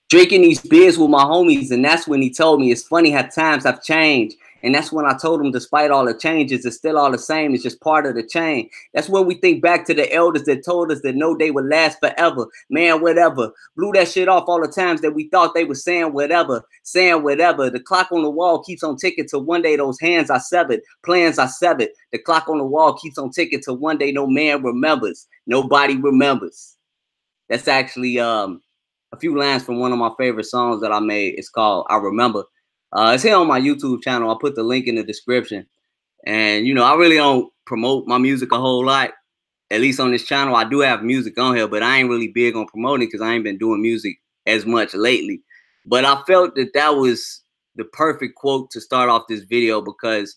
drinking these beers with my homies, and that's when he told me, it's funny how times have changed. And that's when I told him, despite all the changes, it's still all the same. It's just part of the chain. That's when we think back to the elders that told us that no day would last forever. Man, whatever. Blew that shit off all the times that we thought they were saying whatever. Saying whatever. The clock on the wall keeps on ticking till one day those hands are severed. Plans are severed. The clock on the wall keeps on ticking till one day no man remembers. Nobody remembers. That's actually a few lines from one of my favorite songs that I made. It's called I Remember. It's here on my YouTube channel. I'll put the link in the description. And, you know, I really don't promote my music a whole lot. At least on this channel, I do have music on here, but I ain't really big on promoting because I ain't been doing music as much lately. But I felt that that was the perfect quote to start off this video because,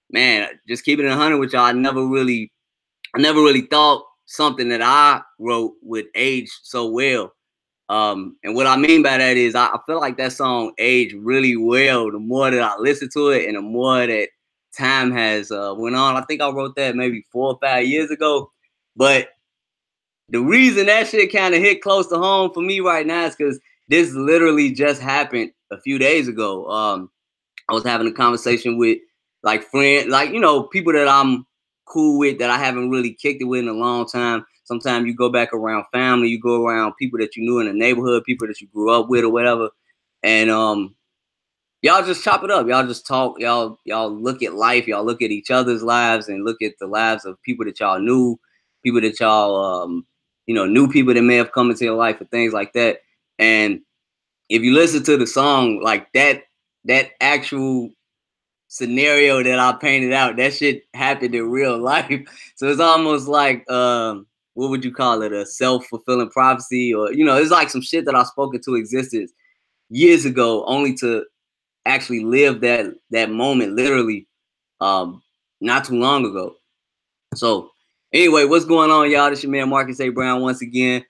man, just keeping it 100 with y'all, I never really thought something that I wrote would age so well. And what I mean by that is I feel like that song aged really well the more that I listen to it and the more that time has went on. I think I wrote that maybe 4 or 5 years ago. But the reason that shit kind of hit close to home for me right now is because this literally just happened a few days ago. I was having a conversation with like friends, like, you know, people that I'm cool with that I haven't really kicked it with in a long time. Sometimes you go back around family, you go around people that you knew in the neighborhood, people that you grew up with or whatever. And y'all just chop it up. Y'all just talk. Y'all look at life. Y'all look at each other's lives and look at the lives of people that y'all knew, people that y'all, you know, new people that may have come into your life and things like that. And if you listen to the song, like that actual scenario that I painted out, that shit happened in real life. So it's almost like, what would you call it? A self-fulfilling prophecy, or, you know, it's like some shit that I spoke into existence years ago, only to actually live that moment literally not too long ago. So anyway, what's going on, y'all? This your man Marcus A. Brown once again,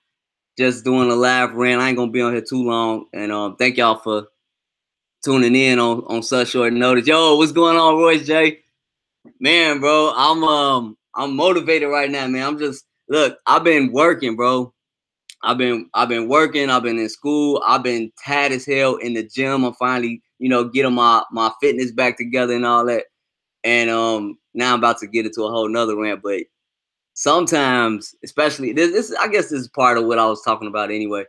just doing a live rant. I ain't gonna be on here too long, and thank y'all for tuning in on such short notice. Yo, what's going on, Royce J? Man, bro, I'm motivated right now, man. I'm just, look, I've been working, bro. I've been working. I've been in school. I've been tired as hell in the gym. I'm finally, you know, getting my fitness back together and all that. And now I'm about to get into a whole nother rant. But sometimes, especially this, I guess this is part of what I was talking about anyway.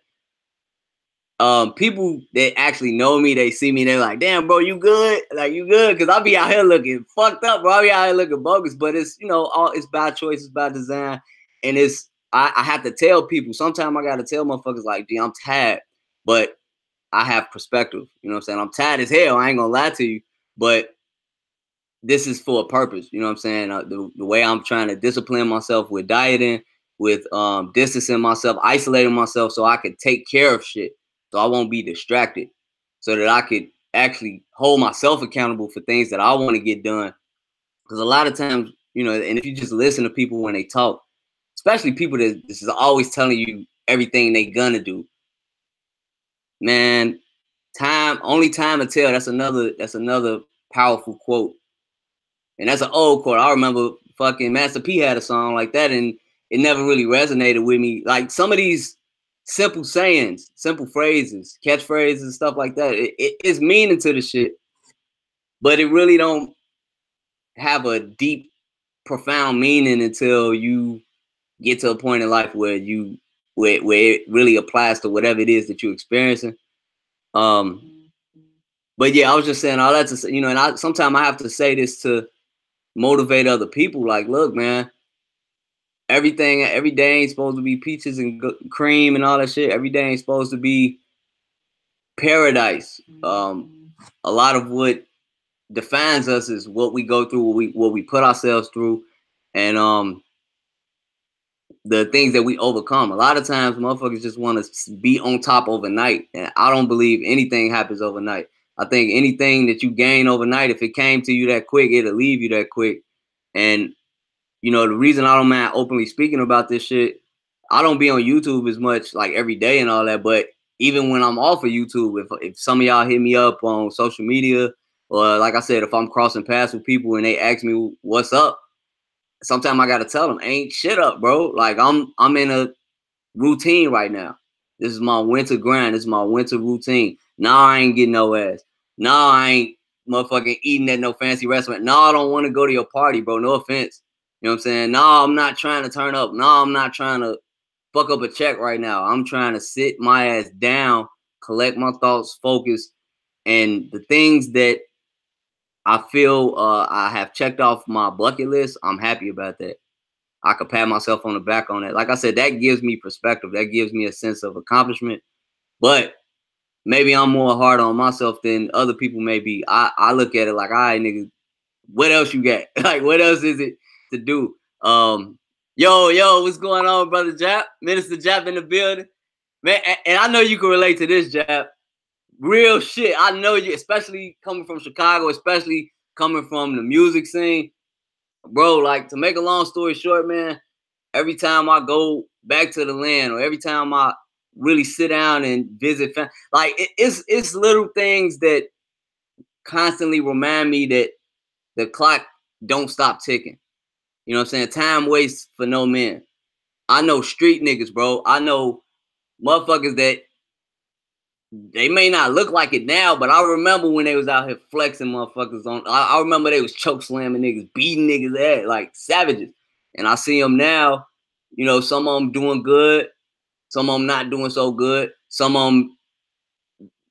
People that actually know me, they see me, they're like, damn, bro, you good? Like, you good? Because I'll be out here looking fucked up, bro. I'll be out here looking bogus. But it's, you know, it's by choice, it's by design. And it's, I have to tell people, sometimes I got to tell motherfuckers like, gee, I'm tired, but I have perspective. You know what I'm saying? I'm tired as hell. I ain't going to lie to you. But this is for a purpose. You know what I'm saying? The way I'm trying to discipline myself with dieting, with distancing myself, isolating myself so I can take care of shit. So I won't be distracted, so that I could actually hold myself accountable for things that I want to get done. Because a lot of times, you know, and if you just listen to people when they talk, especially people that this is always telling you everything they gonna do, man, only time will tell. That's another powerful quote. And that's an old quote. I remember fucking Master P had a song like that, and it never really resonated with me. Like some of these simple sayings, simple phrases, catchphrases, and stuff like that, it's meaning to the shit, but it really don't have a deep, profound meaning until you get to a point in life where it really applies to whatever it is that you're experiencing. But yeah, I was just saying all that to say, you know, and sometimes I have to say this to motivate other people. Like, look, man, every day ain't supposed to be peaches and cream and all that shit. Every day ain't supposed to be paradise. A lot of what defines us is what we go through, what we put ourselves through, and the things that we overcome. A lot of times, motherfuckers just want to be on top overnight, and I don't believe anything happens overnight. I think anything that you gain overnight, if it came to you that quick, it'll leave you that quick. And you know, the reason I don't mind openly speaking about this shit, I don't be on YouTube as much, like every day and all that. But even when I'm off of YouTube, if some of y'all hit me up on social media, or like I said, if I'm crossing paths with people and they ask me what's up, sometimes I gotta tell them, ain't shit up, bro. Like I'm in a routine right now. This is my winter grind. This is my winter routine. Nah, I ain't getting no ass. Nah, I ain't motherfucking eating at no fancy restaurant. Nah, I don't want to go to your party, bro. No offense. You know what I'm saying? Nah, I'm not trying to turn up. Nah, I'm not trying to fuck up a check right now. I'm trying to sit my ass down, collect my thoughts, focus, and the things that I feel I have checked off my bucket list, I'm happy about that. I could pat myself on the back on that. Like I said, that gives me perspective. That gives me a sense of accomplishment. But maybe I'm more hard on myself than other people may be. I look at it like, all right, nigga, what else you got? Like, what else is it to do? Yo, what's going on, brother Jap? Minister Jap in the building. Man, and I know you can relate to this, Jap. Real shit. I know you, especially coming from Chicago, especially coming from the music scene. Bro, like, to make a long story short, man, every time I go back to the land or every time I really sit down and visit, like, it's little things that constantly remind me that the clock don't stop ticking. You know what I'm saying? Time waits for no man. I know street niggas, bro. I know motherfuckers that they may not look like it now, but I remember when they was out here flexing motherfuckers on. I remember they was choke slamming niggas, beating niggas ass like savages. And I see them now, you know, some of them doing good, some of them not doing so good. Some of them,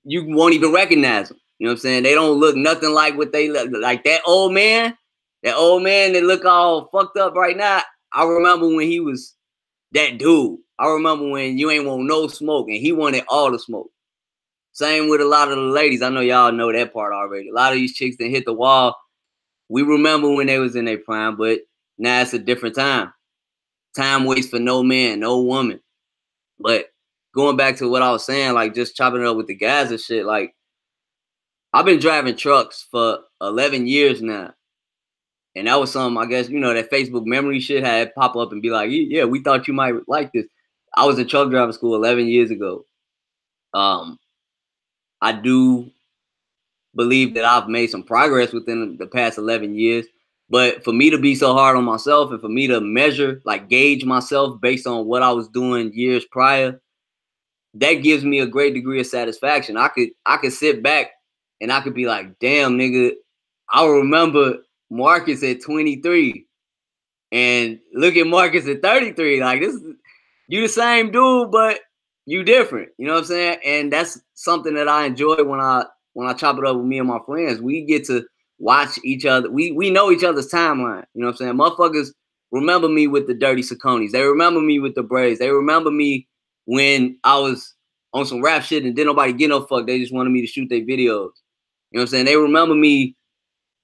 you won't even recognize them. You know what I'm saying? They don't look nothing like what they look like. That old man that look all fucked up right now. I remember when he was that dude. I remember when you ain't want no smoke and he wanted all the smoke. Same with a lot of the ladies. I know y'all know that part already. A lot of these chicks that hit the wall. We remember when they was in their prime, but now it's a different time. Time waits for no man, no woman. But going back to what I was saying, like just chopping it up with the guys and shit, like I've been driving trucks for 11 years now. And that was something, I guess, you know, that Facebook memory shit had pop up and be like, yeah, we thought you might like this. I was in truck driving school 11 years ago. I do believe that I've made some progress within the past 11 years. But for me to be so hard on myself and for me to measure, like gauge myself based on what I was doing years prior, that gives me a great degree of satisfaction. I could sit back and I could be like, damn, nigga, I remember Marcus at 23 and look at Marcus at 33. Like, this is, you the same dude, but you different. You know what I'm saying? And that's something that I enjoy when I chop it up with me and my friends. We get to watch each other. We know each other's timeline. You know what I'm saying? Motherfuckers remember me with the dirty Sauconys. They remember me with the braids. They remember me when I was on some rap shit and didn't nobody get no fuck. They just wanted me to shoot their videos. You know what I'm saying? They remember me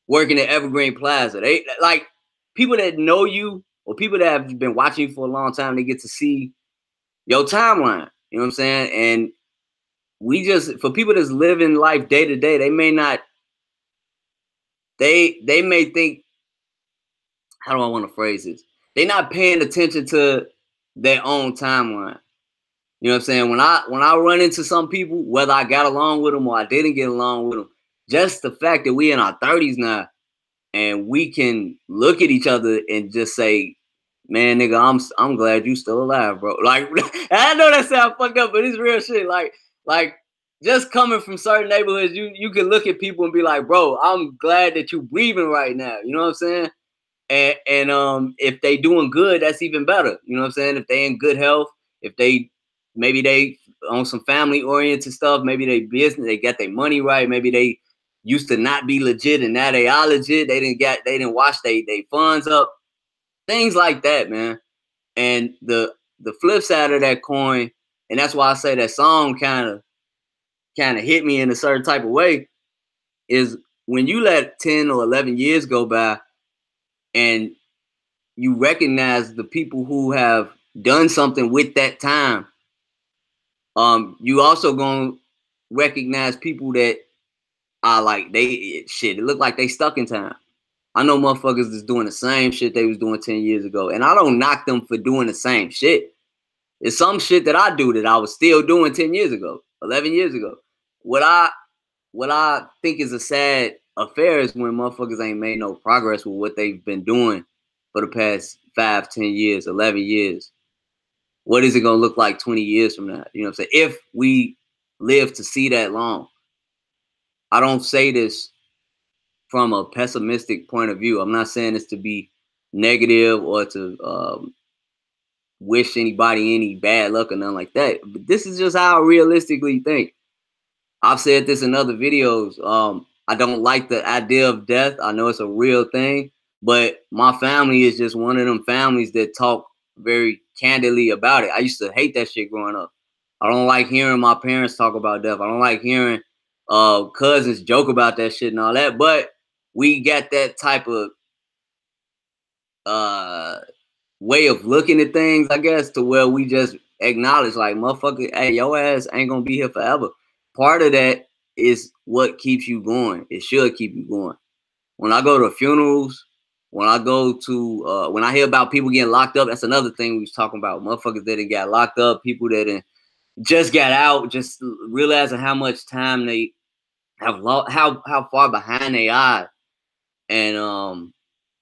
working at Evergreen Plaza. They like people that know you or people that have been watching you for a long time, they get to see your timeline. You know what I'm saying? And we just, for people that's living life day to day, they may not, they may think, how do I want to phrase this? They're not paying attention to their own timeline. You know what I'm saying? When I run into some people, whether I got along with them or I didn't get along with them, just the fact that we in our 30s now and we can look at each other and just say, man, nigga, I'm glad you still alive, bro. Like, I know that sounds fucked up, but it's real shit. Like just coming from certain neighborhoods, you can look at people and be like, bro, I'm glad that you breathing right now. You know what I'm saying? And if they doing good, that's even better. You know what I'm saying? If they in good health, if maybe they on some family oriented stuff, maybe they business, they got their money right, maybe they used to not be legit and now they are legit. They didn't wash they funds up. Things like that, man. And the flip side of that coin, and that's why I say that song kind of hit me in a certain type of way, is when you let 10 or 11 years go by and you recognize the people who have done something with that time, you also gonna recognize people that are like, it look like they stuck in time. I know motherfuckers is doing the same shit they was doing 10 years ago. And I don't knock them for doing the same shit. It's some shit that I do that I was still doing 10 years ago, 11 years ago. What I think is a sad affair is when motherfuckers ain't made no progress with what they've been doing for the past 5, 10 years, 11 years. what is it gonna look like 20 years from now? You know what I'm saying? If we live to see that long. I don't say this from a pessimistic point of view. I'm not saying this to be negative or to wish anybody any bad luck or nothing like that. But this is just how I realistically think. I've said this in other videos. I don't like the idea of death. I know it's a real thing, but my family is just one of them families that talk very candidly about it. I used to hate that shit growing up. I don't like hearing my parents talk about death. I don't like hearing cousins joke about that shit and all that. But we got that type of way of looking at things, I guess, to where we just acknowledge, like, motherfucker, hey, your ass ain't gonna be here forever. Part of that is what keeps you going. It should keep you going. When I go to funerals, when I go to when I hear about people getting locked up, that's another thing we was talking about. Motherfuckers that got locked up, people that just got out, just realizing how much time they have lost, how far behind they are. And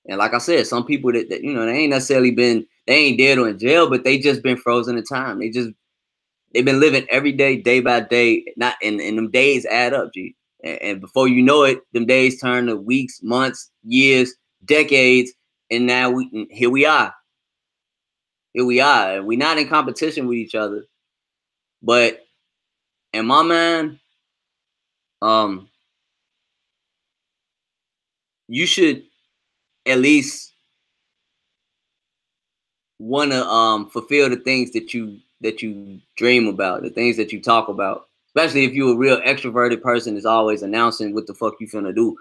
like I said, some people that you know, they ain't necessarily been, they ain't dead or in jail, but they just been frozen in time. They've been living every day by day, not and them days add up, G. And before you know it, them days turn to weeks, months, years, decades, and now here we are. Here we are. We're not in competition with each other, but in my mind, you should at least want to fulfill the things that you dream about, the things that you talk about. Especially if you're a real extroverted person that's always announcing what the fuck you finna do.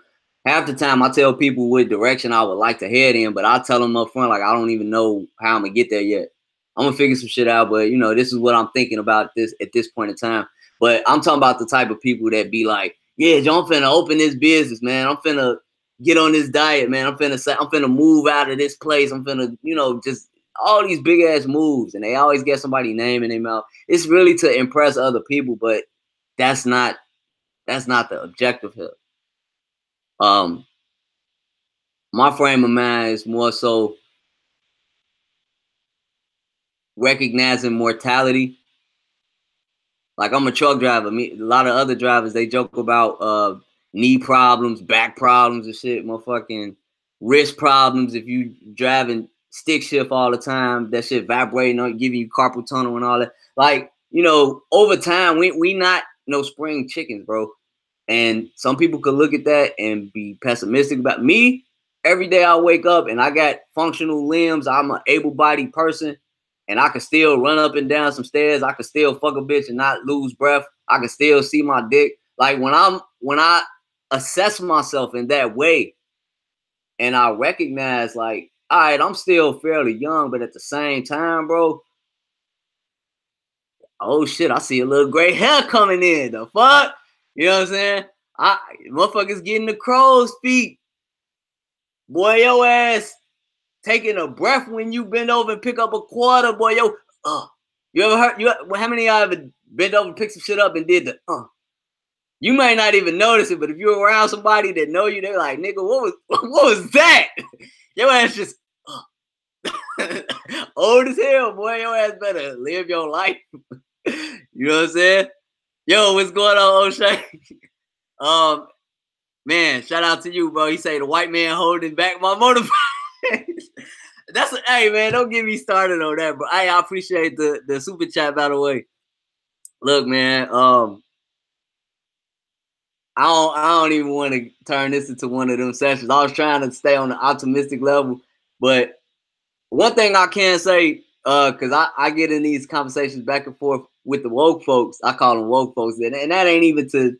Half the time I tell people what direction I would like to head in, but I tell them up front, like, I don't even know how I'm gonna get there yet. I'm gonna figure some shit out, but you know, this is what I'm thinking about this at this point in time. But I'm talking about the type of people that be like, yeah, Joe, I'm finna open this business, man. I'm finna get on this diet, man. I'm finna move out of this place. I'm finna, you know, just all these big ass moves, and they always get somebody's name in their mouth. It's really to impress other people, but that's not the objective here. My frame of mind is more so recognizing mortality. Like, I'm a truck driver. A lot of other drivers, they joke about knee problems, back problems and shit, motherfucking wrist problems. If you driving stick shift all the time, that shit vibrating on, giving you carpal tunnel and all that. Like, you know, over time, we not no spring chickens, bro. And some people could look at that and be pessimistic about me. Every day I wake up and I got functional limbs. I'm an able-bodied person, and I can still run up and down some stairs. I can still fuck a bitch and not lose breath. I can still see my dick. Like, when I assess myself in that way, and I recognize, like, all right, I'm still fairly young, but at the same time, bro, oh shit, I see a little gray hair coming in. The fuck? You know what I'm saying? Motherfuckers getting the crow's feet. Boy, your ass taking a breath when you bend over and pick up a quarter, boy. You ever heard? How many of y'all ever bent over and picked some shit up and did the You might not even notice it, but if you're around somebody that know you, they're like, nigga, what was that? Your ass just old as hell, boy. Your ass better live your life. You know what I'm saying? Yo, what's going on, O'Shea? Man, shout out to you, bro. He say the white man holding back my motivation. Hey, man, don't get me started on that, bro. Hey, I appreciate the super chat, by the way. Look, man, I don't even want to turn this into one of them sessions. I was trying to stay on the optimistic level, but one thing I can say, because I get in these conversations back and forth with the woke folks. I call them woke folks, and that ain't even to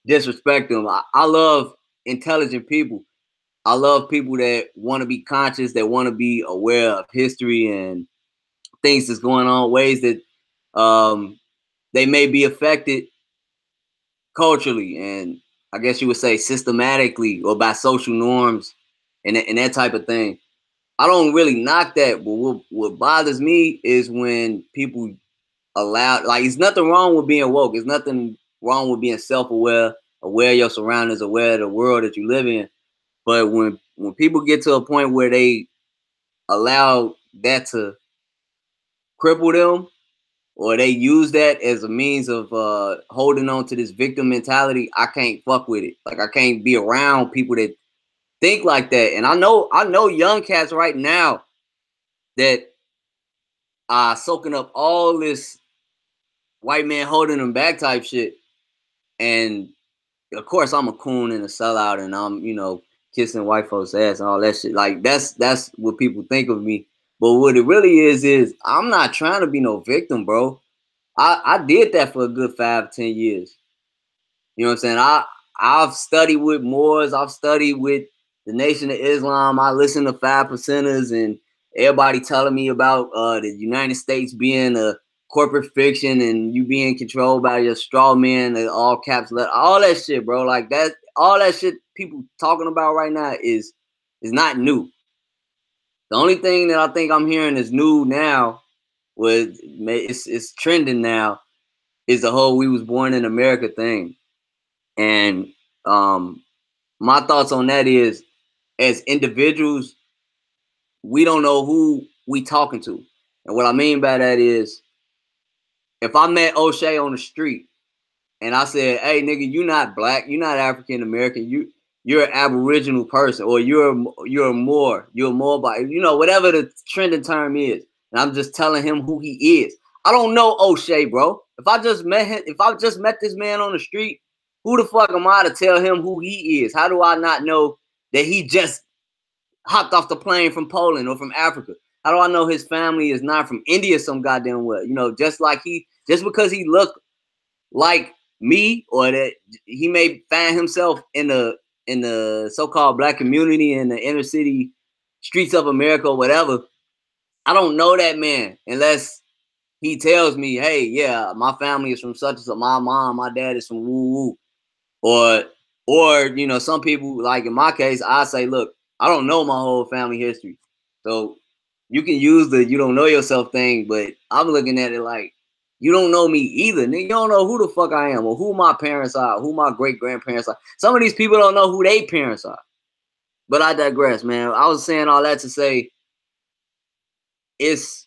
disrespect them. I love intelligent people. I love people that want to be conscious, that want to be aware of history and things that's going on, ways that they may be affected culturally, and I guess you would say systematically, or by social norms and that type of thing. I don't really knock that, but what bothers me is when people allow, like, it's nothing wrong with being woke. There's nothing wrong with being self-aware, aware of your surroundings, aware of the world that you live in. But when people get to a point where they allow that to cripple them, or they use that as a means of holding on to this victim mentality, I can't fuck with it. Like I can't be around people that think like that. And I know young cats right now that are soaking up all this white man holding them back type shit. And of course I'm a coon and a sellout and I'm, you know, kissing white folks' ass and all that shit. Like that's what people think of me. But what it really is I'm not trying to be no victim, bro. I did that for a good 5-10 years. You know what I'm saying? I've studied with Moors, I've studied with the Nation of Islam, I listen to 5%ers and everybody telling me about the United States being a corporate fiction and you being controlled by your straw man, all caps, all that shit, bro. Like that, all that shit people talking about right now is not new. The only thing that I think I'm hearing is new now, it's trending now, is the whole "we was born in America" thing. And my thoughts on that is, as individuals, we don't know who we talking to. And what I mean by that is, if I met O'Shea on the street and I said, "Hey, nigga, you not black, you're not African American, you're an Aboriginal person, or you're a Moor, you're a Moabite, you know, whatever the trending term is," and I'm just telling him who he is. I don't know O'Shea, bro. If I just met this man on the street, who the fuck am I to tell him who he is? How do I not know that he just hopped off the plane from Poland or from Africa? How do I know his family is not from India some goddamn well? You know, just because he looked like me, or that he may find himself in the so-called black community in the inner city streets of America or whatever. I don't know that man unless he tells me, "Hey, yeah, my family is from such and such. My mom, my dad is from woo woo," or you know, some people, like in my case, I say, "Look, I don't know my whole family history," so you can use the "you don't know yourself" thing, but I'm looking at it like, you don't know me either, nigga. You don't know who the fuck I am or who my parents are, who my great grandparents are. Some of these people don't know who their parents are. But I digress, man. I was saying all that to say, it's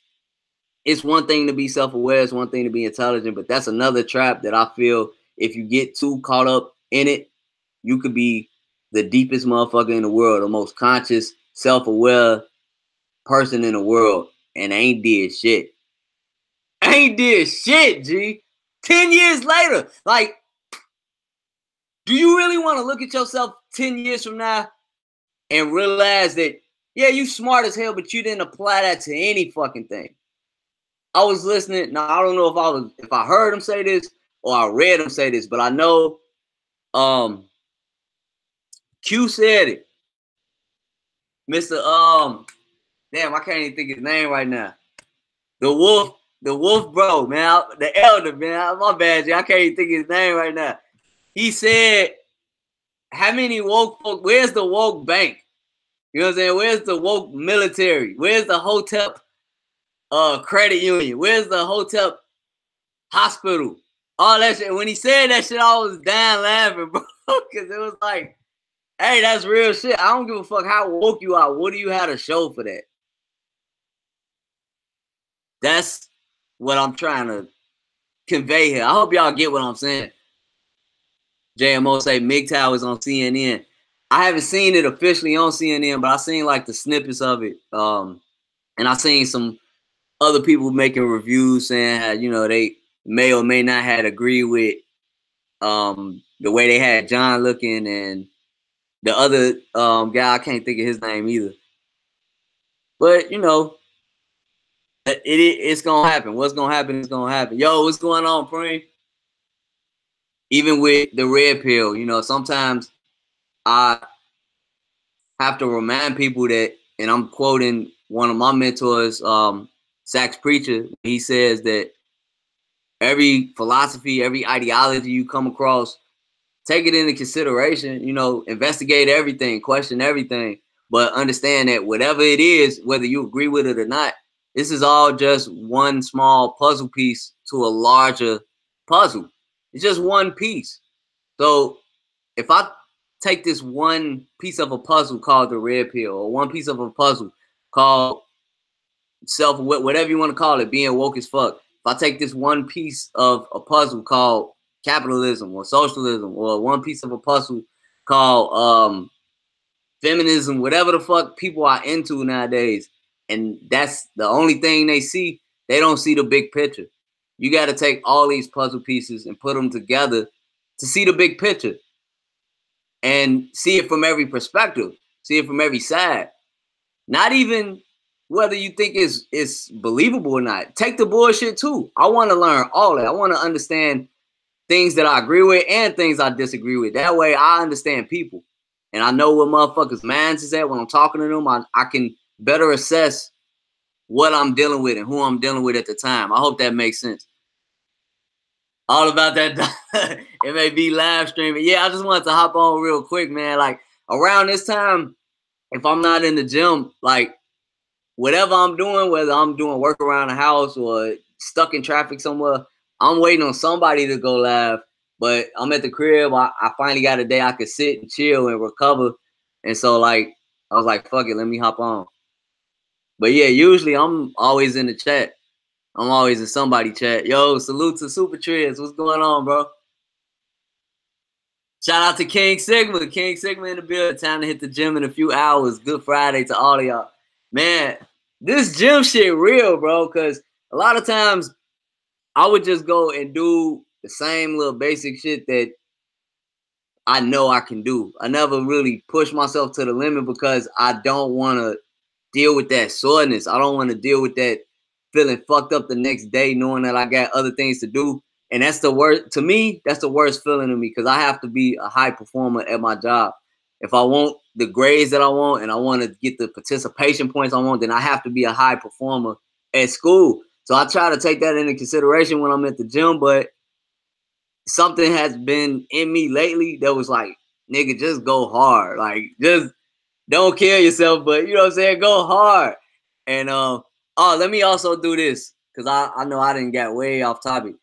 one thing to be self-aware, it's one thing to be intelligent, but that's another trap that I feel if you get too caught up in it, you could be the deepest motherfucker in the world, the most conscious, self-aware person in the world, and ain't did shit. Ain't did shit, G. 10 years later. Like, do you really want to look at yourself 10 years from now and realize that, yeah, you smart as hell, but you didn't apply that to any fucking thing? I was listening. Now, I don't know if I heard him say this or I read him say this, but I know Q said it. Mr. Damn, I can't even think his name right now. The wolf bro, man, the elder, man. My bad, G. I can't even think his name right now. He said, "How many woke folk? Where's the woke bank? You know what I'm saying? Where's the woke military? Where's the hotel credit union? Where's the hotel hospital? All that shit." When he said that shit, I was down laughing, bro, because it was like, hey, that's real shit. I don't give a fuck how woke you are. What do you have to show for that? That's what I'm trying to convey here. I hope y'all get what I'm saying. JMO say MGTOW is on CNN. I haven't seen it officially on CNN, but I seen like the snippets of it. And I seen some other people making reviews saying how, you know, they may or may not have agreed with the way they had John looking, and the other guy, I can't think of his name either. But you know, it's gonna happen. What's gonna happen is gonna happen. Yo, what's going on, Preem? Even with the red pill, you know, sometimes I have to remind people that, and I'm quoting one of my mentors, Sax Preacher. He says that every philosophy, every ideology you come across, take it into consideration, you know, investigate everything, question everything, but understand that whatever it is, whether you agree with it or not, this is all just one small puzzle piece to a larger puzzle. It's just one piece. So if I take this one piece of a puzzle called the red pill, or one piece of a puzzle called self, whatever you want to call it, being woke as fuck, I take this one piece of a puzzle called capitalism or socialism, or one piece of a puzzle called feminism, whatever the fuck people are into nowadays, and that's the only thing they see, they don't see the big picture. You got to take all these puzzle pieces and put them together to see the big picture and see it from every perspective, see it from every side. Not even whether you think it's believable or not. Take the bullshit too. I want to learn all that. I want to understand things that I agree with and things I disagree with. That way I understand people. And I know what motherfuckers' minds is at when I'm talking to them. I can better assess what I'm dealing with and who I'm dealing with at the time. I hope that makes sense. All about that MAB live streaming. Yeah, I just wanted to hop on real quick, man. Like around this time, if I'm not in the gym, like whatever I'm doing, whether I'm doing work around the house or stuck in traffic somewhere, I'm waiting on somebody to go live. But I'm at the crib. I finally got a day I could sit and chill and recover. And so like I was like, fuck it, let me hop on. But yeah, usually I'm always in the chat. I'm always in somebody chat. Yo, salute to Super Triz. What's going on, bro? Shout out to King Sigma. King Sigma in the building. Time to hit the gym in a few hours. Good Friday to all of y'all. Man, this gym shit real, bro, because a lot of times I would just go and do the same little basic shit that I know I can do. I never really push myself to the limit because I don't want to deal with that soreness. I don't want to deal with that feeling fucked up the next day knowing that I got other things to do. And that's the worst, to me, that's the worst feeling to me because I have to be a high performer at my job. If I want the grades that I want and I want to get the participation points I want, then I have to be a high performer at school. So I try to take that into consideration when I'm at the gym, but something has been in me lately that was like, nigga, just go hard. Like, just don't kill yourself, but you know what I'm saying? Go hard. And oh, let me also do this because I know I didn't get way off topic.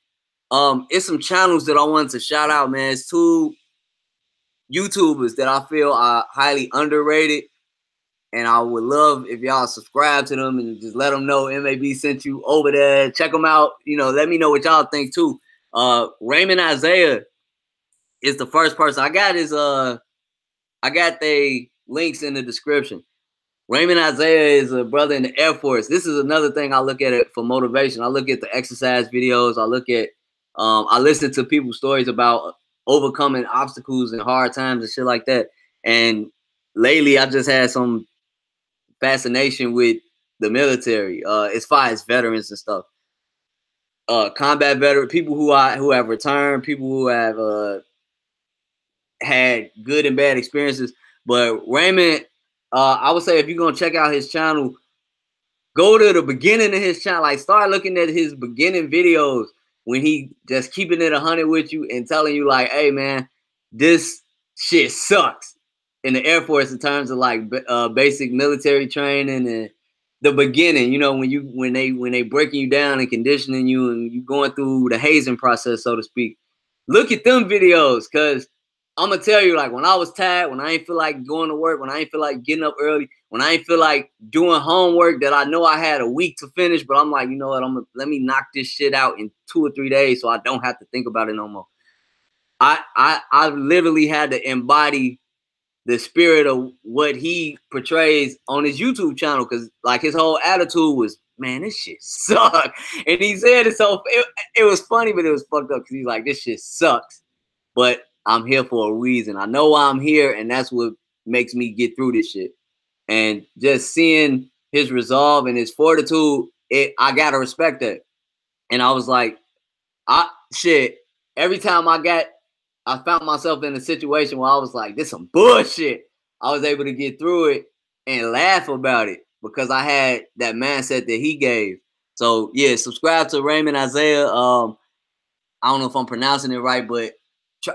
It's some channels that I wanted to shout out, man. It's two YouTubers that I feel are highly underrated. And I would love if y'all subscribe to them and just let them know MAB sent you over there. Check them out. You know, let me know what y'all think too. Raymond Isiah is the first person. I got the links in the description. Raymond Isiah is a brother in the Air Force. This is another thing I look at it for motivation. I look at the exercise videos. I look at, I listen to people's stories about overcoming obstacles and hard times and shit like that. And lately, I just had some fascination with the military, as far as veterans and stuff. Combat veteran, people who have returned, people who have had good and bad experiences. But Raymond, I would say if you're gonna check out his channel, go to the beginning of his channel. Like start looking at his beginning videos when he just keeping it 100 with you and telling you like, hey man, this shit sucks in the Air Force in terms of like basic military training and the beginning. You know, when they breaking you down and conditioning you and you going through the hazing process, so to speak. Look at them videos, cause I'm gonna tell you, like when I was tired, when I ain't feel like going to work, when I ain't feel like getting up early, when I ain't feel like doing homework that I know I had a week to finish, but I'm like, you know what, let me knock this shit out in 2 or 3 days so I don't have to think about it no more. I literally had to embody the spirit of what he portrays on his YouTube channel, because like his whole attitude was, man, this shit sucks. And he said it so it was funny, but it was fucked up because he's like, this shit sucks. But I'm here for a reason. I know why I'm here, and that's what makes me get through this shit. And just seeing his resolve and his fortitude, I gotta respect that. And I was like, every time I found myself in a situation where I was like, this some bullshit, I was able to get through it and laugh about it because I had that mindset that he gave. So yeah, subscribe to Raymond Isiah. I don't know if I'm pronouncing it right, but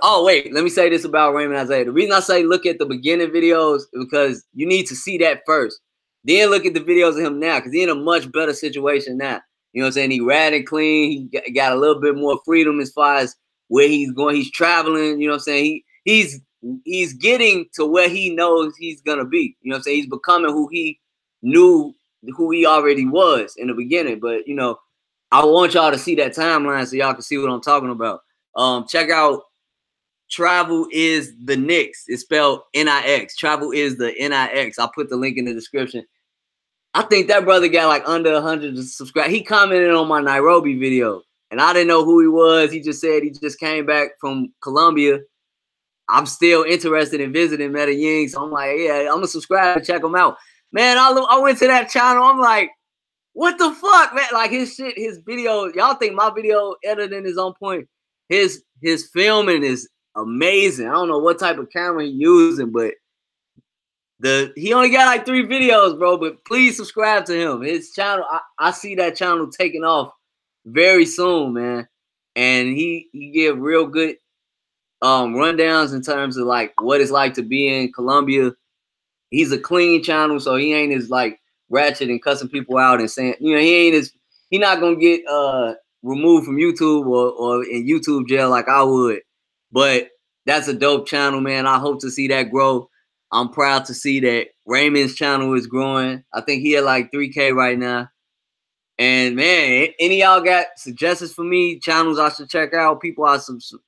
oh wait, let me say this about Raymond Isiah. The reason I say look at the beginning videos is because you need to see that first. Then look at the videos of him now, because he's in a much better situation now. You know what I'm saying? He ran and clean. He got a little bit more freedom as far as where he's going. He's traveling. You know what I'm saying? He's getting to where he knows he's gonna be. You know what I'm saying? He's becoming who he knew, who he already was in the beginning. But you know, I want y'all to see that timeline so y'all can see what I'm talking about. Check out Travelsthenix. It's spelled N-I-X. Travel is the N-I-X. I'll put the link in the description. I think that brother got like under 100 subscribers. He commented on my Nairobi video, and I didn't know who he was. He just said he just came back from Colombia. I'm still interested in visiting Medellin, so I'm like, yeah, I'm gonna subscribe and check him out. Man, I went to that channel. I'm like, what the fuck, man? Like his shit, his video. Y'all think my video editing is on point? His filming is amazing. I don't know what type of camera he's using, but he only got like 3 videos, bro. But please subscribe to him. His channel, I see that channel taking off very soon, man. And he give real good rundowns in terms of like what it's like to be in Colombia. He's a clean channel, so he ain't as like ratchet and cussing people out and saying, you know, he not gonna get removed from YouTube or in YouTube jail like I would. But that's a dope channel, man. I hope to see that grow. I'm proud to see that Raymond's channel is growing. I think he had like 3K right now. And man, any y'all got suggestions for me, channels I should check out, people I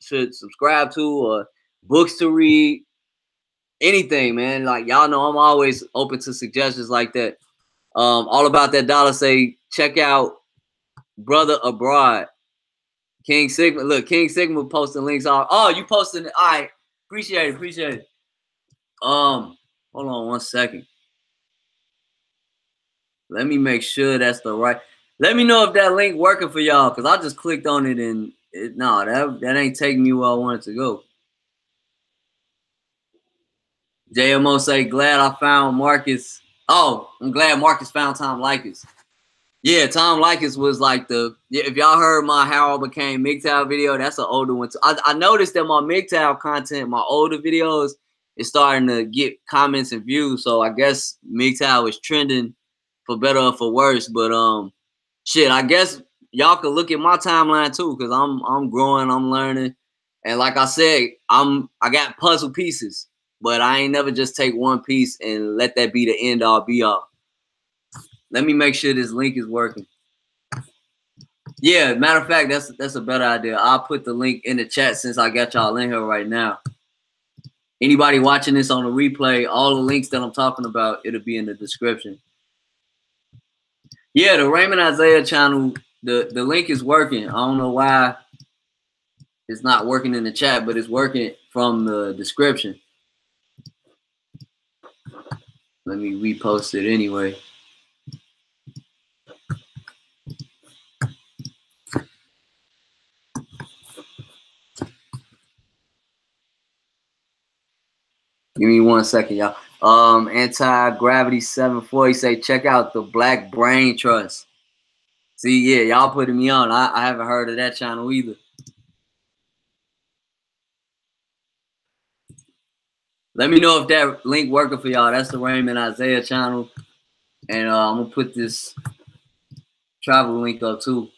should subscribe to, or books to read, anything, man. Like y'all know I'm always open to suggestions like that. All about that dollar say check out Brother Abroad. King Sigma. Look, King Sigma posting links. Oh, you posting it. All right. Appreciate it. Hold on 1 second. Let me make sure that's the right. Let me know if that link working for y'all, because I just clicked on it and that ain't taking me where I wanted to go. JMO say, glad I found Marcus. Oh, I'm glad Marcus found Tom Likas. Yeah, Tom Likas was like if y'all heard my How I Became MGTOW video, that's an older one too. I noticed that my MGTOW content, my older videos, is starting to get comments and views. So I guess MGTOW is trending for better or for worse. But shit, I guess y'all can look at my timeline too, because I'm growing, I'm learning. And like I said, I got puzzle pieces, but I ain't never just take one piece and let that be the end all be all. Let me make sure this link is working. Yeah, matter of fact, that's a better idea. I'll put the link in the chat since I got y'all in here right now. Anybody watching this on the replay, all the links that I'm talking about, it'll be in the description. Yeah, the Raymond Isiah channel, the link is working. I don't know why it's not working in the chat, but it's working from the description. Let me repost it anyway. Give me 1 second, y'all. Anti-Gravity 740 say, check out the Black Brain Trust. See, yeah, y'all putting me on. I haven't heard of that channel either. Let me know if that link working for y'all. That's the Raymond Isiah channel. And I'm going to put this travel link up too.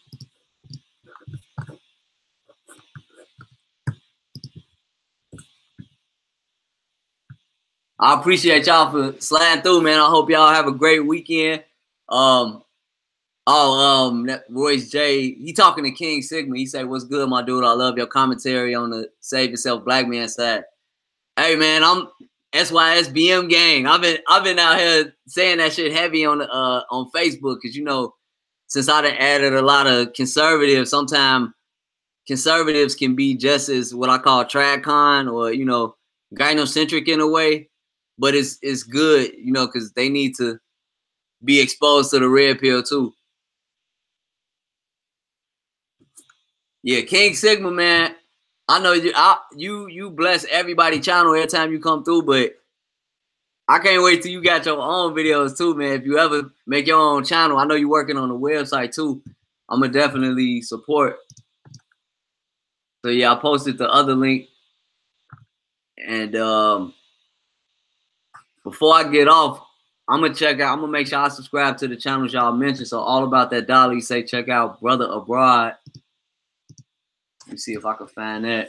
I appreciate y'all for sliding through, man. I hope y'all have a great weekend. Royce J, he talking to King Sigma. He said, what's good, my dude? I love your commentary on the Save Yourself Black Man side. Hey, man, I'm SYSBM gang. I've been out here saying that shit heavy on Facebook, because, you know, since I done added a lot of conservatives, sometimes conservatives can be just as what I call tradcon, or, you know, gynocentric in a way. But it's good, you know, because they need to be exposed to the red pill too. Yeah, King Sigma, man. I know you bless everybody channel every time you come through, but I can't wait till you got your own videos too, man. If you ever make your own channel, I know you're working on the website too. I'm gonna definitely support. So yeah, I posted the other link. And before I get off, I'm gonna make sure I subscribe to the channels y'all mentioned. So all about that dollar, you say check out Brother Abroad. Let me see if I can find that.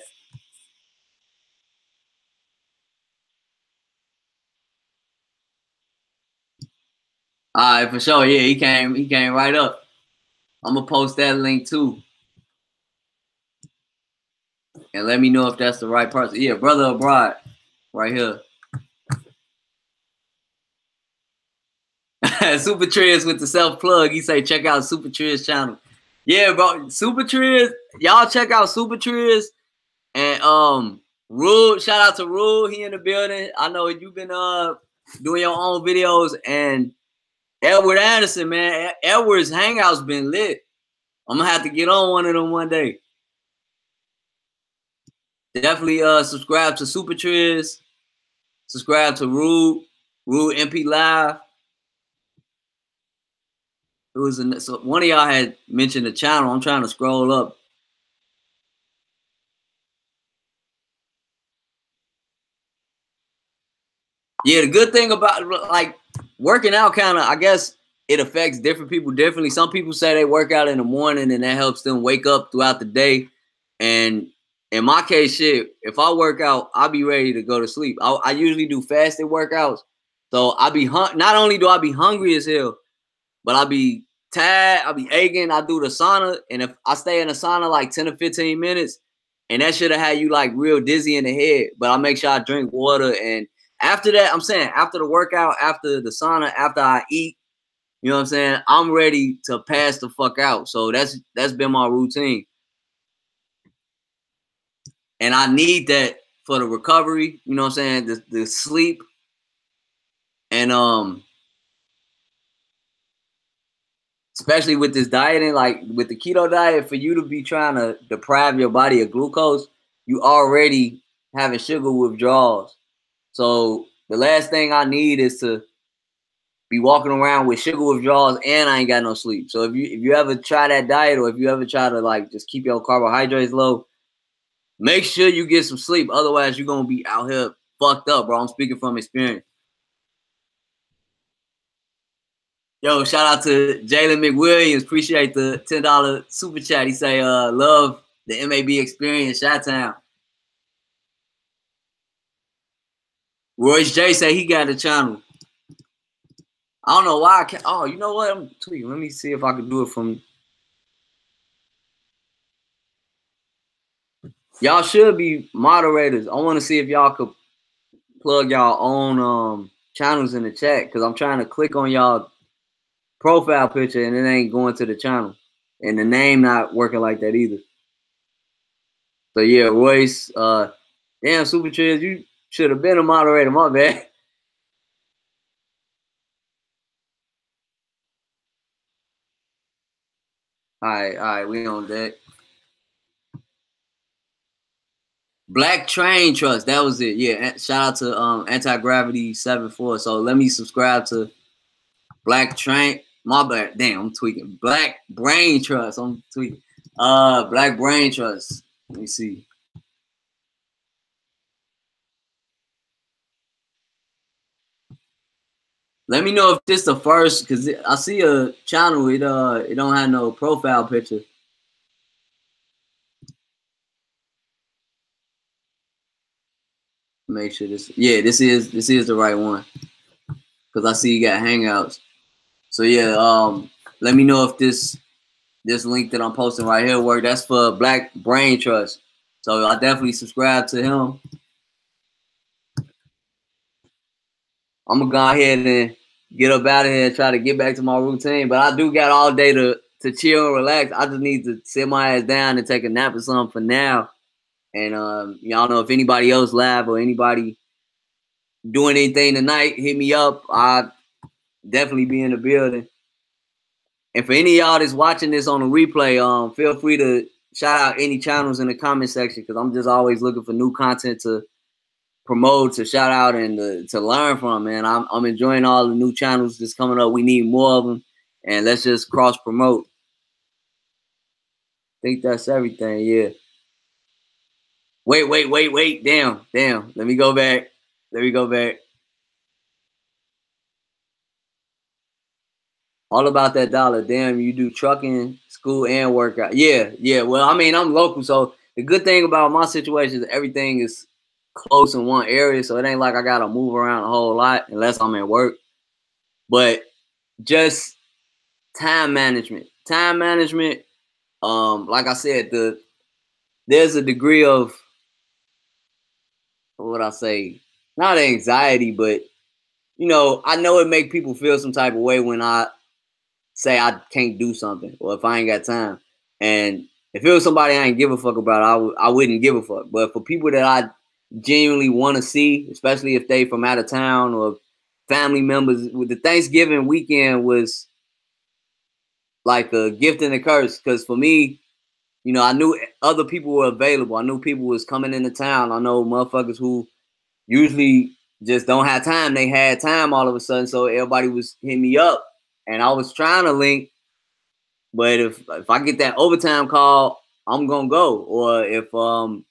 All right, for sure. Yeah, he came right up. I'm gonna post that link too. And let me know if that's the right person. Yeah, brother abroad, right here. Super Triz with the self plug. He say check out Super Triz channel. Yeah, bro. Super Triz, y'all check out Super Triz and Rule. Shout out to Rule. He in the building. I know you've been doing your own videos, and Edward Anderson, man. Edward's hangout's been lit. I'm gonna have to get on one of them one day. Definitely subscribe to Super Triz. Subscribe to Rule MP Live. It was so one of y'all had mentioned the channel. I'm trying to scroll up. Yeah, the good thing about like working out, kind of, I guess it affects different people differently. Some people say they work out in the morning and that helps them wake up throughout the day. And in my case, shit, if I work out, I'll be ready to go to sleep. I usually do fasted workouts, so I be not only do I be hungry as hell, but I be tired, I be aching. I do the sauna, and if I stay in the sauna like 10 to 15 minutes, and that should have had you like real dizzy in the head. But I make sure I drink water, and after that, I'm saying after the workout, after the sauna, after I eat, you know what I'm saying, I'm ready to pass the fuck out. So that's been my routine, and I need that for the recovery. You know what I'm saying, the sleep, and especially with this dieting, like with the keto diet, for you to be trying to deprive your body of glucose, you already having sugar withdrawals. So the last thing I need is to be walking around with sugar withdrawals and I ain't got no sleep. So if you ever try that diet, or if you ever try to like just keep your carbohydrates low, make sure you get some sleep. Otherwise, you're gonna be out here fucked up, bro. I'm speaking from experience. Yo, shout out to Jalen McWilliams. Appreciate the $10 super chat. He say, love the MAB Experience Chi-Town. Royce J say he got the channel. I don't know why I can't. Oh, you know what? I'm tweeting. Let me see if I can do it from. Y'all should be moderators. I want to see if y'all could plug y'all own channels in the chat, because I'm trying to click on y'all profile picture and it ain't going to the channel, and the name not working like that either. So yeah, Royce, damn, Super Triz, you should have been a moderator. My bad. All right, we on deck. Black Train Trust, that was it. Yeah, shout out to Anti-Gravity 74. So let me subscribe to Black Train. My bad. Damn, I'm tweaking. Black Brain Trust. I'm tweaking. Black Brain Trust. Let me see. Let me know if this the first, because I see a channel. It don't have no profile picture. Make sure this. Yeah, this is the right one, because I see you got Hangouts. So yeah, let me know if this link that I'm posting right here work. That's for Black Brain Trust. So I definitely subscribe to him. I'm gonna go ahead and get up out of here and try to get back to my routine. But I do got all day to chill and relax. I just need to sit my ass down and take a nap or something for now. And y'all know if anybody else live or anybody doing anything tonight, hit me up. I definitely be in the building. And for any of y'all that's watching this on a replay, feel free to shout out any channels in the comment section, because I'm just always looking for new content to promote, to shout out, and to learn from, man. I'm enjoying all the new channels that's coming up. We need more of them, and let's just cross promote. I think that's everything. Yeah. Wait. Damn. Let me go back. All about that dollar. Damn, you do trucking, school, and workout. Yeah. Well, I mean, I'm local, so the good thing about my situation is everything is close in one area, so it ain't like I gotta move around a whole lot unless I'm at work. But just time management. time management, like I said, there's a degree of, what would I say, not anxiety, but you know, I know it make people feel some type of way when I say I can't do something or if I ain't got time. And if it was somebody I ain't give a fuck about, I wouldn't give a fuck. But for people that I genuinely want to see, especially if they from out of town or family members, with the Thanksgiving weekend was like a gift and a curse. Because for me, you know, I knew other people were available. I knew people was coming into town. I know motherfuckers who usually just don't have time. They had time all of a sudden, so everybody was hitting me up, and I was trying to link. But if I get that overtime call, I'm gonna go. Or if I'm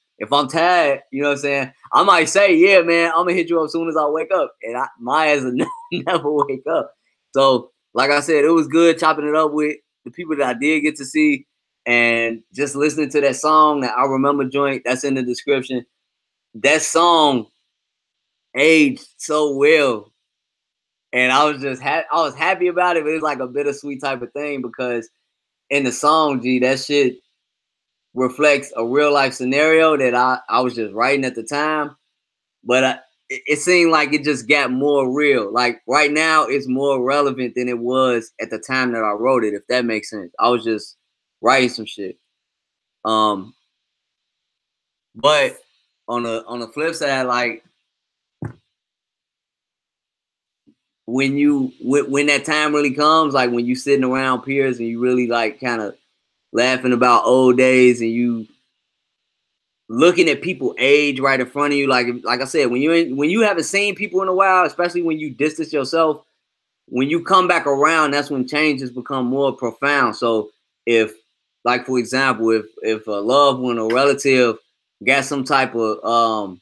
tired, you know what I'm saying, I might say, yeah, man, I'm gonna hit you up as soon as I wake up. And my ass will never wake up. So, like I said, it was good chopping it up with the people that I did get to see, and just listening to that song, that I Remember joint, that's in the description. That song aged so well. And I was just I was happy about it, but it's like a bittersweet type of thing because in the song, G, that shit reflects a real life scenario that I was just writing at the time. But it seemed like it just got more real. Like right now, it's more relevant than it was at the time that I wrote it, if that makes sense. I was just writing some shit. But on the flip side, like when that time really comes, like when you sitting around peers and you really like kind of laughing about old days and you looking at people age right in front of you, like I said, when you haven't seen people in a while, especially when you distance yourself, when you come back around, that's when changes become more profound. So if, like for example, if a loved one or relative got some type of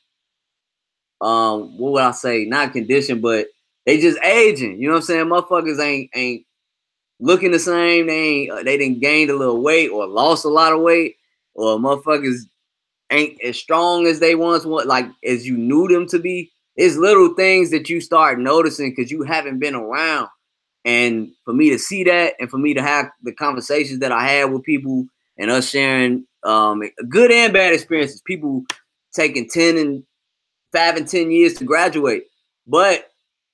what would I say, not condition, but they just aging, you know what I'm saying? Motherfuckers ain't looking the same. They didn't gain a little weight or lost a lot of weight, or motherfuckers ain't as strong as they once were, like as you knew them to be. It's little things that you start noticing because you haven't been around. And for me to see that, and for me to have the conversations that I had with people, and us sharing good and bad experiences, people taking 5 and 10 years to graduate, but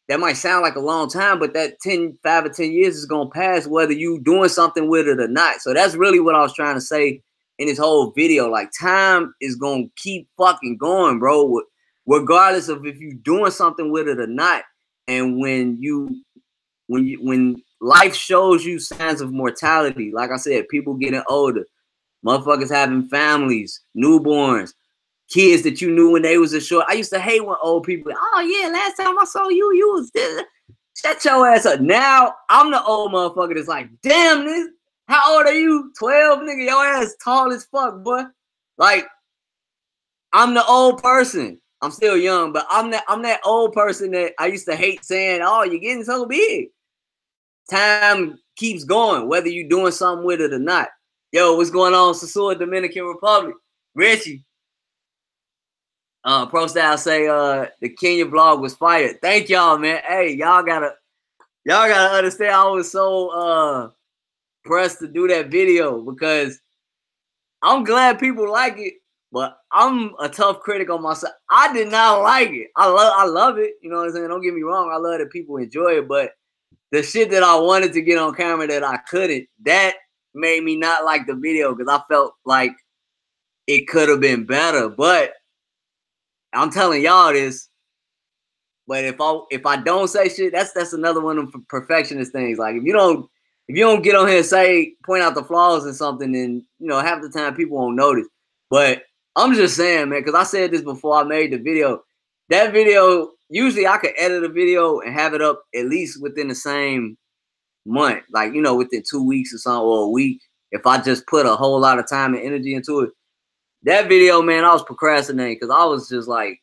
that might sound like a long time, but that 5 or 10 years is gonna pass whether you doing something with it or not. So that's really what I was trying to say in this whole video. Like, time is gonna keep fucking going, bro, regardless of if you doing something with it or not. And when life shows you signs of mortality, like I said, people getting older, motherfuckers having families, newborns, kids that you knew when they was a short. I used to hate when old people, oh yeah, last time I saw you, you was this. Shut your ass up. Now I'm the old motherfucker that's like, damn, this, how old are you? 12, nigga, your ass tall as fuck, boy. Like, I'm the old person. I'm still young, but I'm that old person that I used to hate saying, oh, you're getting so big. Time keeps going, whether you're doing something with it or not. Yo, what's going on, Sasua, Dominican Republic? Richie. Pro Style say the Kenya vlog was fired. Thank y'all, man. Hey, y'all gotta understand, I was so pressed to do that video because I'm glad people like it, but I'm a tough critic on myself. I did not like it. I love it. You know what I'm saying? Don't get me wrong. I love that people enjoy it, but the shit that I wanted to get on camera that I couldn't, that made me not like the video because I felt like it could have been better. But I'm telling y'all this. But if I don't say shit, that's another one of the perfectionist things. Like if you don't get on here and say, point out the flaws in something, then you know half the time people won't notice. But I'm just saying, man, because I said this before I made the video. That video, usually I could edit a video and have it up at least within the same month, like, you know, within 2 weeks or something, or a week, if I just put a whole lot of time and energy into it. That video, man, I was procrastinating because I was just like,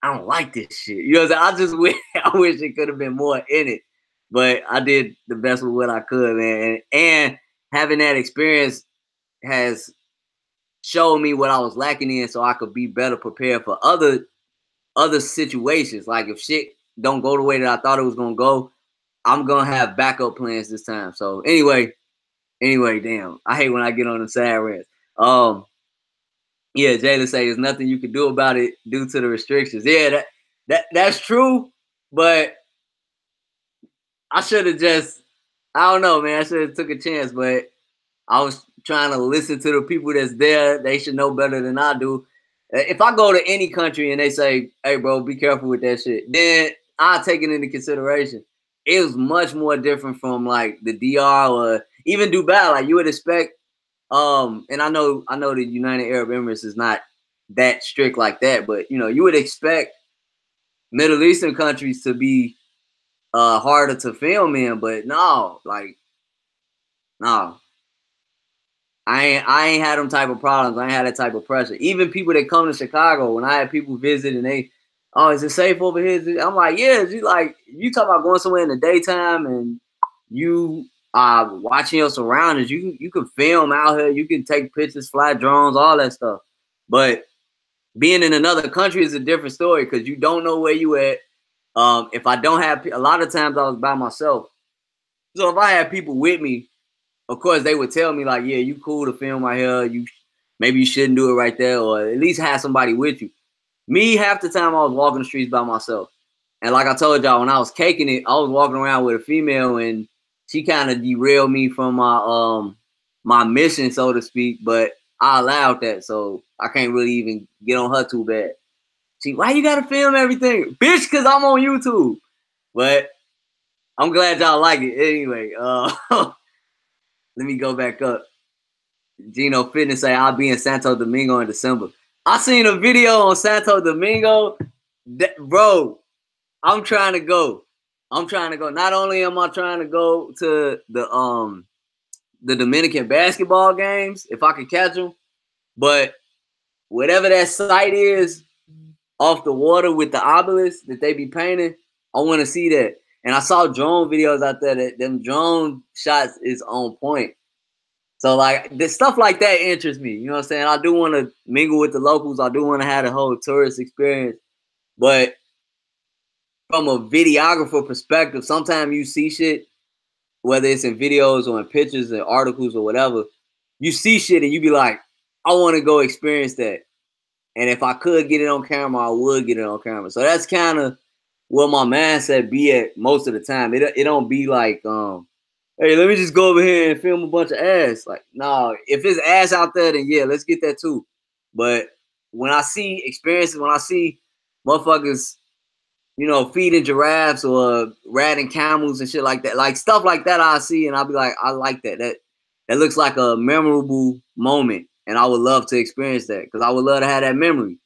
I don't like this shit. You know what I'm saying? I wish it could have been more in it. But I did the best with what I could, man. And having that experience has showed me what I was lacking in so I could be better prepared for other situations. Like if shit don't go the way that I thought it was gonna go, I'm gonna have backup plans this time. So anyway, Anyway, damn, I hate when I get on the sad rants. Yeah, Jayla say there's nothing you can do about it due to the restrictions. Yeah, that's true, but I should have just, I don't know, man. I should have took a chance, but I was trying to listen to the people that's there. They should know better than I do. If I go to any country and they say, "Hey, bro, be careful with that shit," then I'll take it into consideration. It was much more different from like the DR or even Dubai. Like you would expect. And I know the United Arab Emirates is not that strict like that, but you know, you would expect Middle Eastern countries to be harder to film in, but no, like no. I ain't had them type of problems. I ain't had that type of pressure. Even people that come to Chicago, when I had people visit and they, oh, is it safe over here? I'm like, yeah. You like you talk about going somewhere in the daytime and you watching your surroundings. You can film out here. You can take pictures, fly drones, all that stuff. But being in another country is a different story because you don't know where you at. If I don't have a lot of times I was by myself, so if I had people with me, of course they would tell me like, yeah, you cool to film right here. Maybe you shouldn't do it right there, or at least have somebody with you. Me, half the time I was walking the streets by myself. And like I told y'all, when I was caking it, I was walking around with a female and she kind of derailed me from my mission, so to speak, but I allowed that, so I can't really even get on her too bad. She, why you gotta film everything? Bitch, cause I'm on YouTube. But I'm glad y'all like it. Anyway, let me go back up. Gino Fitness say I'll be in Santo Domingo in December. I seen a video on Santo Domingo. Bro, I'm trying to go. I'm trying to go. Not only am I trying to go to the Dominican basketball games, if I could catch them, but whatever that site is off the water with the obelisk that they be painting, I want to see that. And I saw drone videos out there that them drone shots is on point. So like the stuff like that interests me. You know what I'm saying? I do want to mingle with the locals. I do want to have the whole tourist experience. But from a videographer perspective, sometimes you see shit, whether it's in videos or in pictures and articles or whatever, you see shit and you be like, I want to go experience that. And if I could get it on camera, I would get it on camera. So that's kind of where my mindset be at most of the time. It don't be like, hey, let me just go over here and film a bunch of ass. Like, no, if it's ass out there, then yeah, let's get that too. But when I see experiences, when I see motherfuckers, you know, feeding giraffes or ratting camels and shit like that, like stuff like that, I see and I'll be like, I like that. That looks like a memorable moment, and I would love to experience that because I would love to have that memory.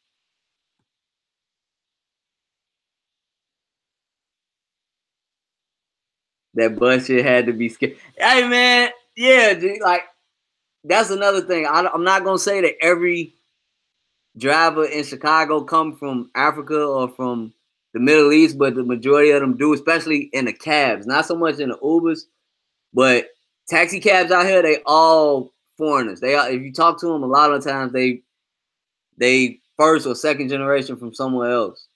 That bus shit had to be scared. Hey man, yeah, G, like that's another thing. I'm not gonna say that every driver in Chicago come from Africa or from the Middle East, but the majority of them do, especially in the cabs. Not so much in the Ubers, but taxi cabs out here, they all foreigners. They are, if you talk to them, a lot of the times they first or second generation from somewhere else.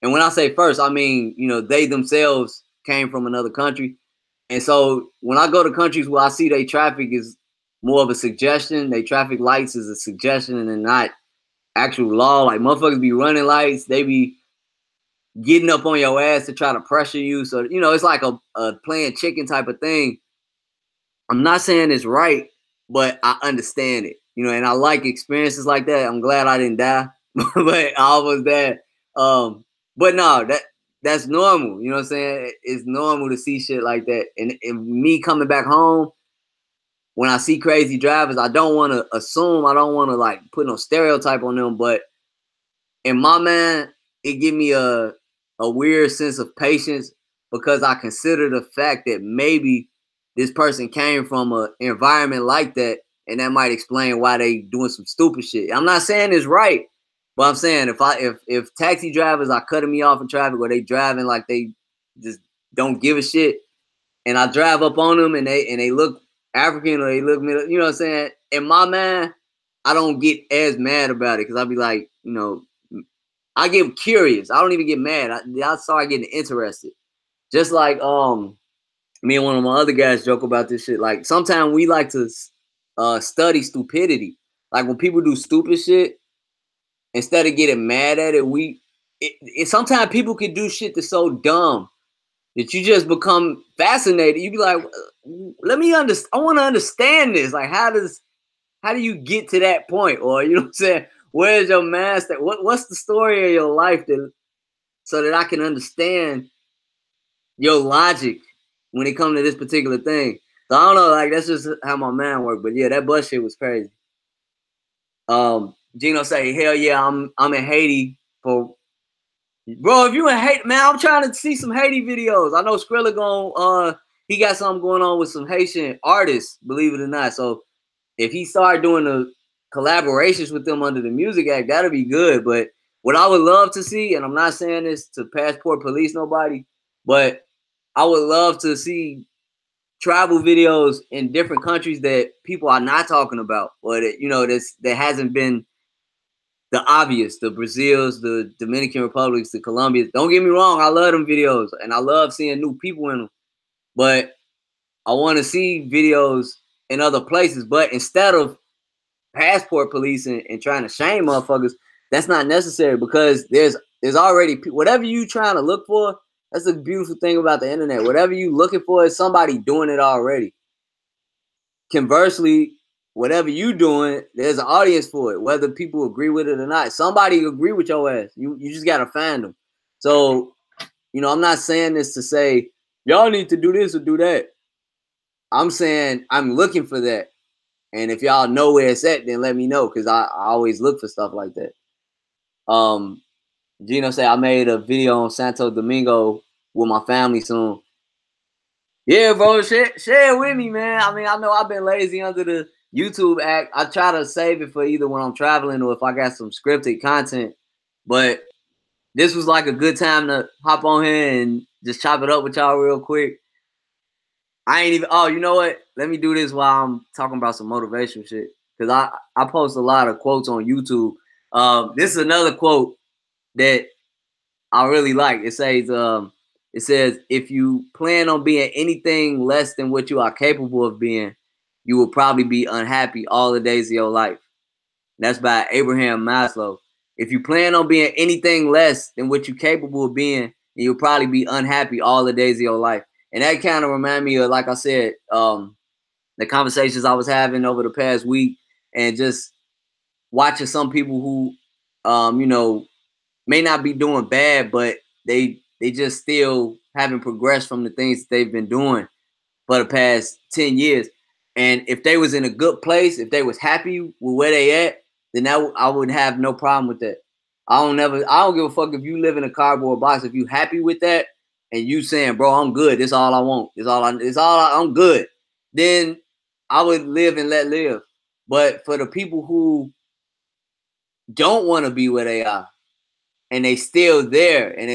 And when I say first, I mean, you know, they themselves came from another country. And so when I go to countries where I see they traffic is more of a suggestion, they traffic lights is a suggestion and not actual law. Like motherfuckers be running lights, they be getting up on your ass to try to pressure you. So, you know, it's like a playing chicken type of thing. I'm not saying it's right, but I understand it, you know, and I like experiences like that. I'm glad I didn't die, but I almost died. But no, that's normal. You know what I'm saying? It's normal to see shit like that. And me coming back home, when I see crazy drivers, I don't want to assume, I don't want to like put no stereotype on them, but in my mind, it give me a weird sense of patience because I consider the fact that maybe this person came from an environment like that, and that might explain why they doing some stupid shit. I'm not saying it's right, but I'm saying if taxi drivers are cutting me off in traffic or they driving like they just don't give a shit, and I drive up on them and they look African or they look middle, you know what I'm saying? In my mind, I don't get as mad about it because I'll be like, you know, I get curious. I don't even get mad. I start getting interested. Just like Me and one of my other guys joke about this shit. Like sometimes we like to study stupidity. Like when people do stupid shit, instead of getting mad at it, sometimes people can do shit that's so dumb that you just become fascinated. You be like, let me understand. I want to understand this. Like, how do you get to that point? Or you know what I'm saying? Where's your master? What's the story of your life so that I can understand your logic when it comes to this particular thing? So I don't know, like that's just how my mind works. But yeah, that bus shit was crazy. Gino say, hell yeah, I'm in Haiti for bro. If you in Haiti, man, I'm trying to see some Haiti videos. I know Skrilla he got something going on with some Haitian artists, believe it or not. So if he started doing the collaborations with them under the Music Act, that'll be good. But what I would love to see, and I'm not saying this to passport police nobody, but I would love to see travel videos in different countries that people are not talking about, or that that hasn't been the obvious, the Brazils, the Dominican Republics, the Colombians. Don't get me wrong, I love them videos, and I love seeing new people in them. But I want to see videos in other places. But instead of passport police and trying to shame motherfuckers, that's not necessary, because there's already whatever you trying to look for. That's the beautiful thing about the internet. Whatever you looking for is somebody doing it already. Conversely, whatever you doing, there's an audience for it, whether people agree with it or not. Somebody agree with your ass. You just gotta find them. So, I'm not saying this to say y'all need to do this or do that. I'm saying I'm looking for that. And if y'all know where it's at, then let me know, because I always look for stuff like that. Gino said I made a video on Santo Domingo with my family soon. Yeah, bro, share it with me, man. I mean, I know I've been lazy under the YouTube act. I try to save it for either when I'm traveling or if I got some scripted content. But this was like a good time to hop on here and just chop it up with y'all real quick. I ain't even, oh, you know what? Let me do this while I'm talking about some motivational shit. Because I post a lot of quotes on YouTube. This is another quote that I really like. It says, if you plan on being anything less than what you are capable of being, you will probably be unhappy all the days of your life. That's by Abraham Maslow. If you plan on being anything less than what you're capable of being, you'll probably be unhappy all the days of your life. And that kind of remind me of, like I said, the conversations I was having over the past week, and just watching some people who, may not be doing bad, but they just still haven't progressed from the things that they've been doing for the past 10 years. And if they was in a good place, if they was happy with where they at, then I would have no problem with that. I don't give a fuck if you live in a cardboard box. If you happy with that and you saying, bro, I'm good, this all I want, I'm good, then I would live and let live. But for the people who don't want to be where they are, and they still there, and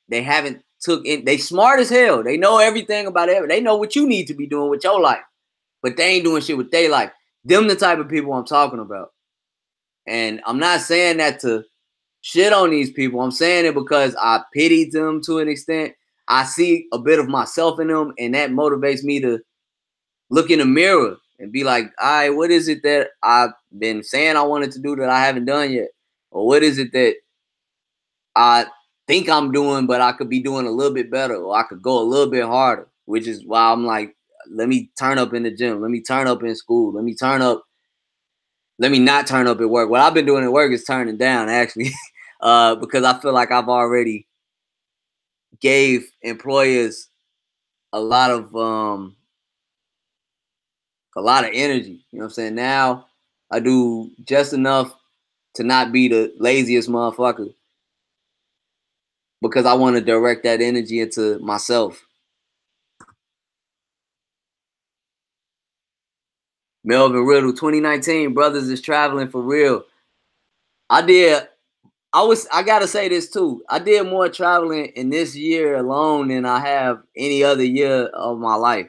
they haven't took in, they smart as hell. They know everything about it. They know what you need to be doing with your life, but they ain't doing shit with their life. Them the type of people I'm talking about. And I'm not saying that to shit on these people. I'm saying it because I pity them to an extent. I see a bit of myself in them, and that motivates me to look in the mirror and be like, all right, what is it that I've been saying I wanted to do that I haven't done yet? Or what is it that I think I'm doing, but I could be doing a little bit better, or I could go a little bit harder, which is why I'm like, let me turn up in the gym. Let me turn up in school. Let me not turn up at work. What I've been doing at work is turning down, actually, because I feel like I've already gave employers a lot of energy. You know what I'm saying? Now I do just enough to not be the laziest motherfucker, because I want to direct that energy into myself. Melvin Riddle, 2019, brothers is traveling for real. I gotta say this too. I did more traveling in this year alone than I have any other year of my life.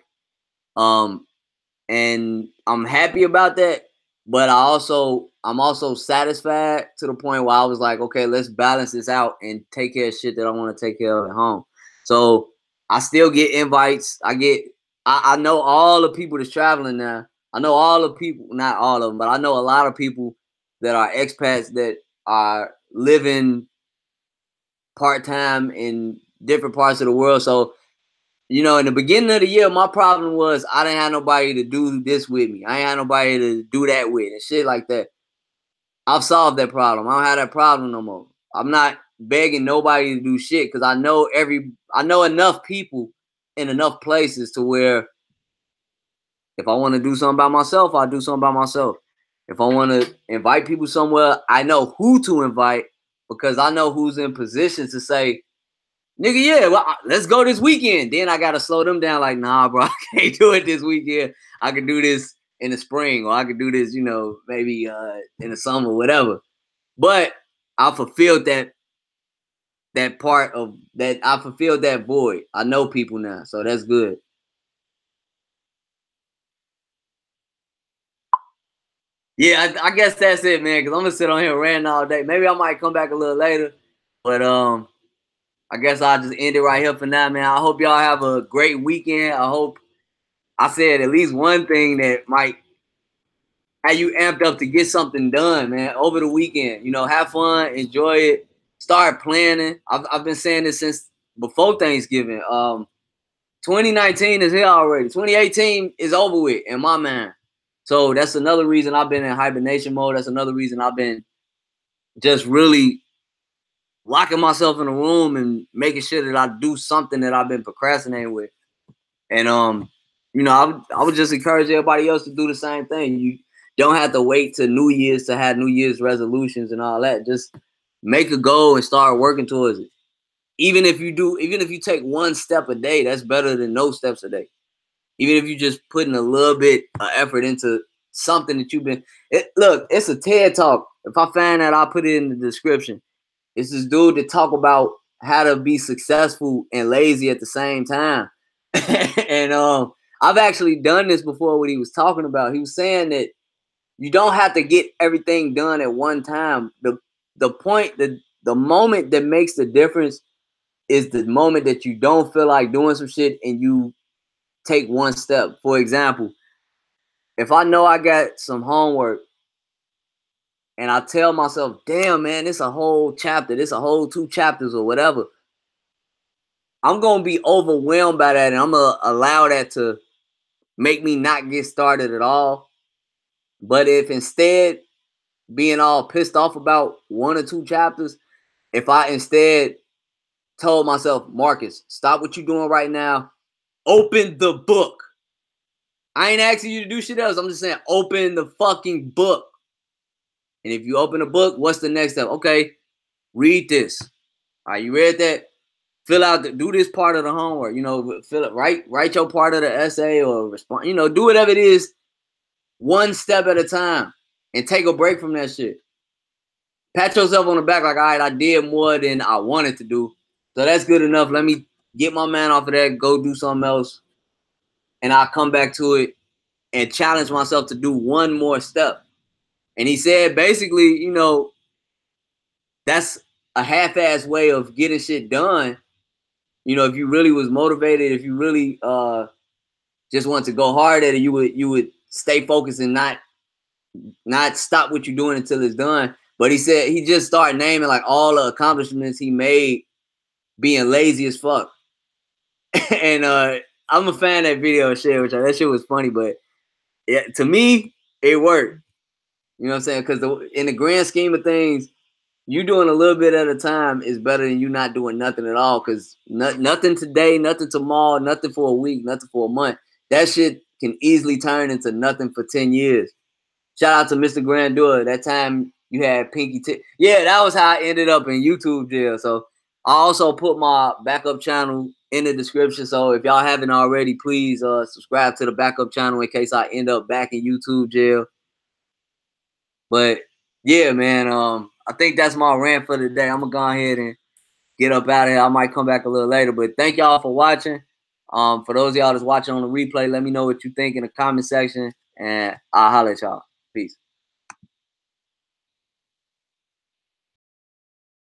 And I'm happy about that, but I'm also satisfied to the point where I was like, okay, let's balance this out and take care of shit that I want to take care of at home. So I still get invites. I get I know all the people that's traveling now. I know all the people, not all of them, but I know a lot of people that are expats that are living part-time in different parts of the world. So, you know, in the beginning of the year, my problem was I didn't have nobody to do this with me. I ain't had nobody to do that with and shit like that. I've solved that problem. I don't have that problem no more. I'm not begging nobody to do shit because I know enough people in enough places to where if I want to do something by myself, I'll do something by myself. If I want to invite people somewhere, I know who to invite because I know who's in position to say, nigga, yeah, well, let's go this weekend. Then I got to slow them down like, nah, bro, I can't do it this weekend. I can do this in the spring or I could do this, you know, maybe in the summer, whatever. But I fulfilled that part of that. I fulfilled that void. I know people now, so that's good. Yeah, I guess that's it, man. Because I'm gonna sit on here ranting all day. Maybe I might come back a little later, but I guess I'll just end it right here for now, man. I hope y'all have a great weekend. I hope I said at least one thing that might have you amped up to get something done, man, over the weekend. You know, have fun, enjoy it, start planning. I've been saying this since before Thanksgiving. 2019 is here already. 2018 is over with in my mind. So that's another reason I've been in hibernation mode. That's another reason I've been just really locking myself in a room and making sure that I do something that I've been procrastinating with. And you know, I would just encourage everybody else to do the same thing. You don't have to wait till New Year's to have New Year's resolutions and all that. Just make a goal and start working towards it. Even if you take one step a day, that's better than no steps a day. Even if you just putting a little bit of effort into something that you've been. Look, it's a TED talk. If I find that, I'll put it in the description. It's this dude that talk about how to be successful and lazy at the same time. And I've actually done this before. What he was talking about, he was saying that you don't have to get everything done at one time. The point, the moment that makes the difference is the moment that you don't feel like doing some shit and you take one step. For example, if I know I got some homework and I tell myself, damn, man, it's a whole chapter, this a whole 2 chapters or whatever, I'm going to be overwhelmed by that and I'm going to allow that to make me not get started at all. But if instead being all pissed off about 1 or 2 chapters, if I instead told myself, Marcus, stop what you're doing right now, open the book. I ain't asking you to do shit else. I'm just saying, open the fucking book. And if you open the book, what's the next step? Okay, read this. All right, you read that? Fill out, do this part of the homework. You know, fill it, write your part of the essay or respond. You know, do whatever it is, one step at a time, and take a break from that shit. Pat yourself on the back like, all right, I did more than I wanted to do. So that's good enough. Let me get my man off of that, go do something else, and I'll come back to it and challenge myself to do one more step. And he said, basically, you know, that's a half-ass way of getting shit done. You know, if you really was motivated, if you really just want to go hard at it, you would stay focused and not stop what you're doing until it's done. But he said he just started naming like all the accomplishments he made being lazy as fuck. And I'm a fan of that video shit, which that shit was funny, but yeah, to me, it worked. You know what I'm saying? Because in the grand scheme of things, you doing a little bit at a time is better than you not doing nothing at all. Because nothing today, nothing tomorrow, nothing for a week, nothing for a month. That shit can easily turn into nothing for 10 years. Shout out to Mr. Grandeur. That time you had Pinky yeah, that was how I ended up in YouTube jail. So I also put my backup channel in the description. So if y'all haven't already, please subscribe to the backup channel in case I end up back in YouTube jail. But yeah, man, I think that's my rant for today. I'm gonna go ahead and get up out of here. I might come back a little later, but thank y'all for watching. For those of y'all that's watching on the replay, let me know what you think in the comment section, and I'll holler at y'all. Peace.